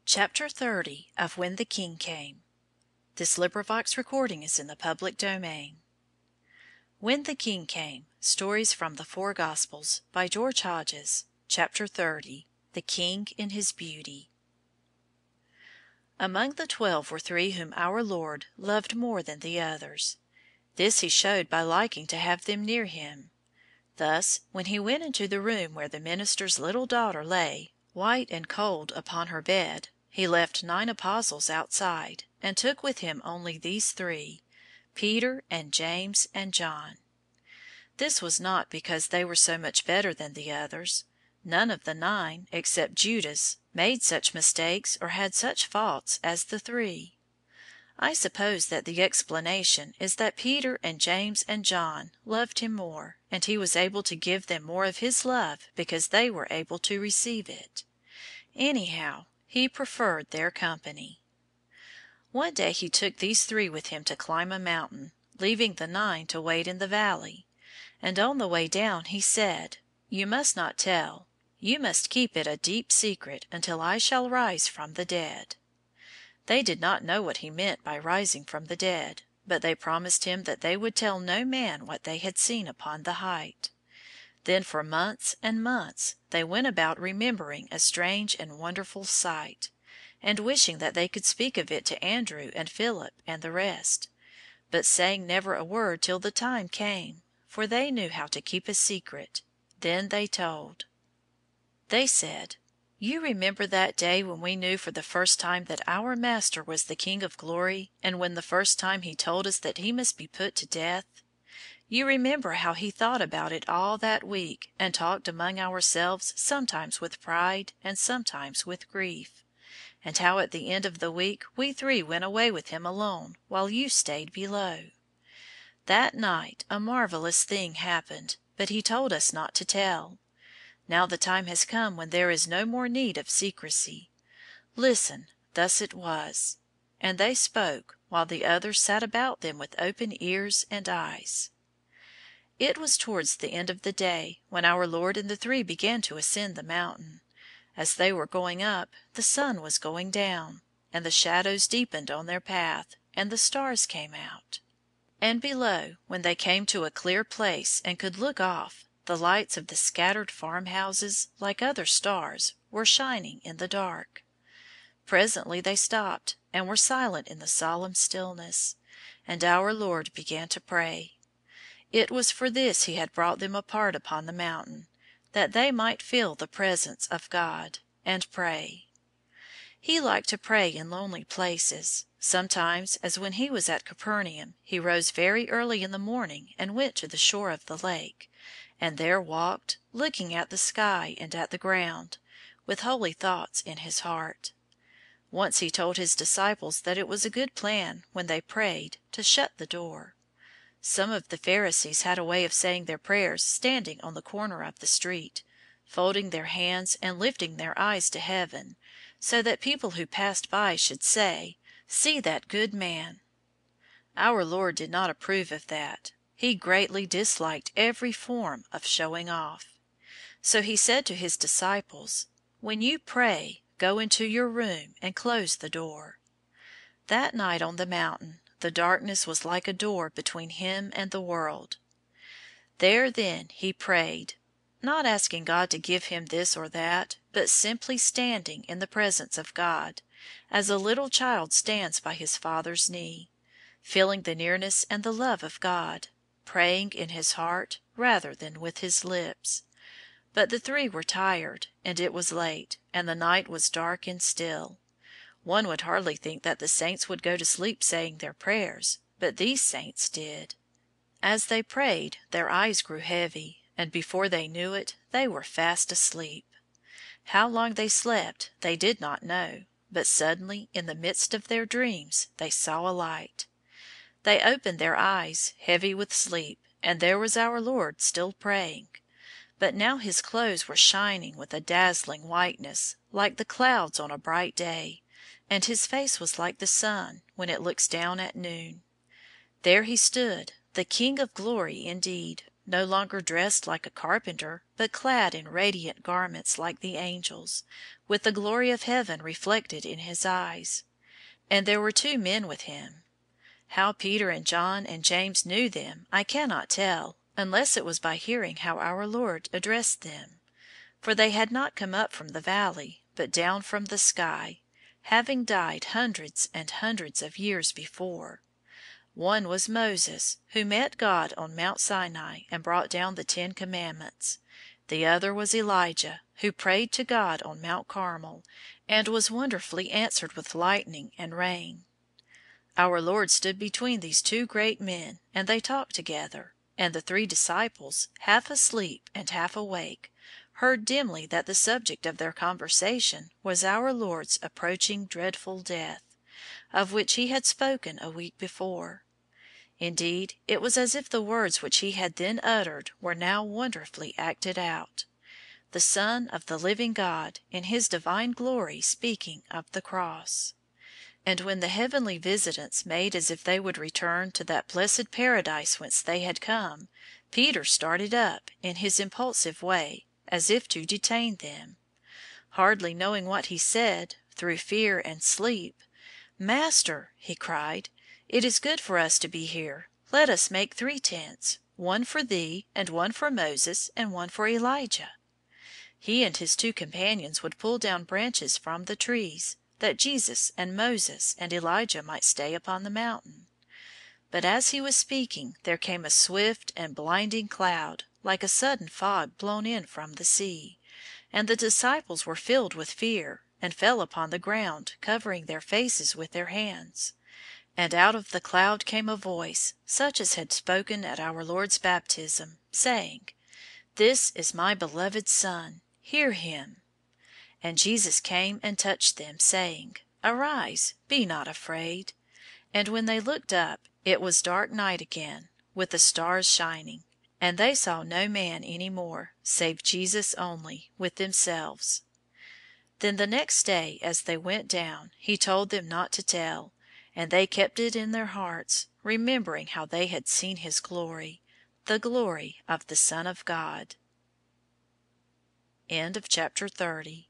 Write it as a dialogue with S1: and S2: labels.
S1: Chapter 30 of When the King Came. When the King Came. Stories from the Four Gospels by George Hodges. Chapter 30. The King in His Beauty. Among the 12 were 3 whom our Lord loved more than the others. This he showed by liking to have them near him. Thus, when he went into the room where the minister's little daughter lay, white and cold, upon her bed, he left 9 apostles outside, and took with him only these 3, Peter and James and John. This was not because they were so much better than the others. None of the 9, except Judas, made such mistakes or had such faults as the 3. I suppose that the explanation is that Peter and James and John loved him more, and he was able to give them more of his love because they were able to receive it. Anyhow, he preferred their company. One day he took these 3 with him to climb a mountain, leaving the 9 to wait in the valley. And on the way down he said, "You must not tell. You must keep it a deep secret until I shall rise from the dead." They did not know what he meant by rising from the dead, but they promised him that they would tell no man what they had seen upon the height. Then for months and months they went about remembering a strange and wonderful sight, and wishing that they could speak of it to Andrew and Philip and the rest, but saying never a word till the time came, for they knew how to keep a secret. Then they told. They said, "You remember that day when we knew for the first time that our Master was the King of Glory, and when the first time he told us that he must be put to death? You remember how he thought about it all that week, and talked among ourselves sometimes with pride and sometimes with grief, and how at the end of the week we 3 went away with him alone while you stayed below. That night a marvellous thing happened, but he told us not to tell. Now the time has come when there is no more need of secrecy. Listen, thus it was." And they spoke, while the others sat about them with open ears and eyes. It was towards the end of the day, when our Lord and the 3 began to ascend the mountain. As they were going up, the sun was going down, and the shadows deepened on their path, and the stars came out. And below, when they came to a clear place and could look off, the lights of the scattered farmhouses, like other stars, were shining in the dark. Presently they stopped, and were silent in the solemn stillness, and our Lord began to pray. It was for this he had brought them apart upon the mountain, that they might feel the presence of God, and pray. He liked to pray in lonely places. Sometimes, as when he was at Capernaum, he rose very early in the morning and went to the shore of the lake, and there walked, looking at the sky and at the ground, with holy thoughts in his heart. Once he told his disciples that it was a good plan, when they prayed, to shut the door. Some of the Pharisees had a way of saying their prayers standing on the corner of the street, folding their hands and lifting their eyes to heaven, so that people who passed by should say, "See that good man!" Our Lord did not approve of that. He greatly disliked every form of showing off. So he said to his disciples, "When you pray, go into your room and close the door." That night on the mountain, the darkness was like a door between him and the world. There then he prayed, not asking God to give him this or that, but simply standing in the presence of God, as a little child stands by his father's knee, feeling the nearness and the love of God, praying in his heart rather than with his lips. But the 3 were tired, and it was late, and the night was dark and still. One would hardly think that the saints would go to sleep saying their prayers, but these saints did. As they prayed, their eyes grew heavy, and before they knew it, they were fast asleep. How long they slept they did not know, but suddenly, in the midst of their dreams, they saw a light. They opened their eyes, heavy with sleep, and there was our Lord still praying. But now his clothes were shining with a dazzling whiteness, like the clouds on a bright day, and his face was like the sun when it looks down at noon. There he stood, the King of Glory indeed, no longer dressed like a carpenter, but clad in radiant garments like the angels, with the glory of heaven reflected in his eyes. And there were two men with him. How Peter and John and James knew them I cannot tell, unless it was by hearing how our Lord addressed them. For they had not come up from the valley, but down from the sky, having died hundreds and hundreds of years before. One was Moses, who met God on Mount Sinai and brought down the 10 Commandments. The other was Elijah, who prayed to God on Mount Carmel, and was wonderfully answered with lightning and rain. Our Lord stood between these two great men, and they talked together, and the 3 disciples, half asleep and half awake, heard dimly that the subject of their conversation was our Lord's approaching dreadful death, of which he had spoken a week before. Indeed, it was as if the words which he had then uttered were now wonderfully acted out. The Son of the living God in his divine glory speaking of the cross. And when the heavenly visitants made as if they would return to that blessed paradise whence they had come, Peter started up, in his impulsive way, as if to detain them. Hardly knowing what he said, through fear and sleep, "Master," he cried, "it is good for us to be here. Let us make 3 tents, one for thee, and one for Moses, and one for Elijah." He and his 2 companions would pull down branches from the trees, that Jesus and Moses and Elijah might stay upon the mountain. But as he was speaking there came a swift and blinding cloud, like a sudden fog blown in from the sea, and the disciples were filled with fear, and fell upon the ground, covering their faces with their hands. And out of the cloud came a voice, such as had spoken at our Lord's baptism, saying, "This is my beloved Son, hear him." And Jesus came and touched them, saying, "Arise, be not afraid." And when they looked up, it was dark night again, with the stars shining, and they saw no man any more, save Jesus only, with themselves. Then the next day as they went down, he told them not to tell, and they kept it in their hearts, remembering how they had seen his glory, the glory of the Son of God. End of chapter 30.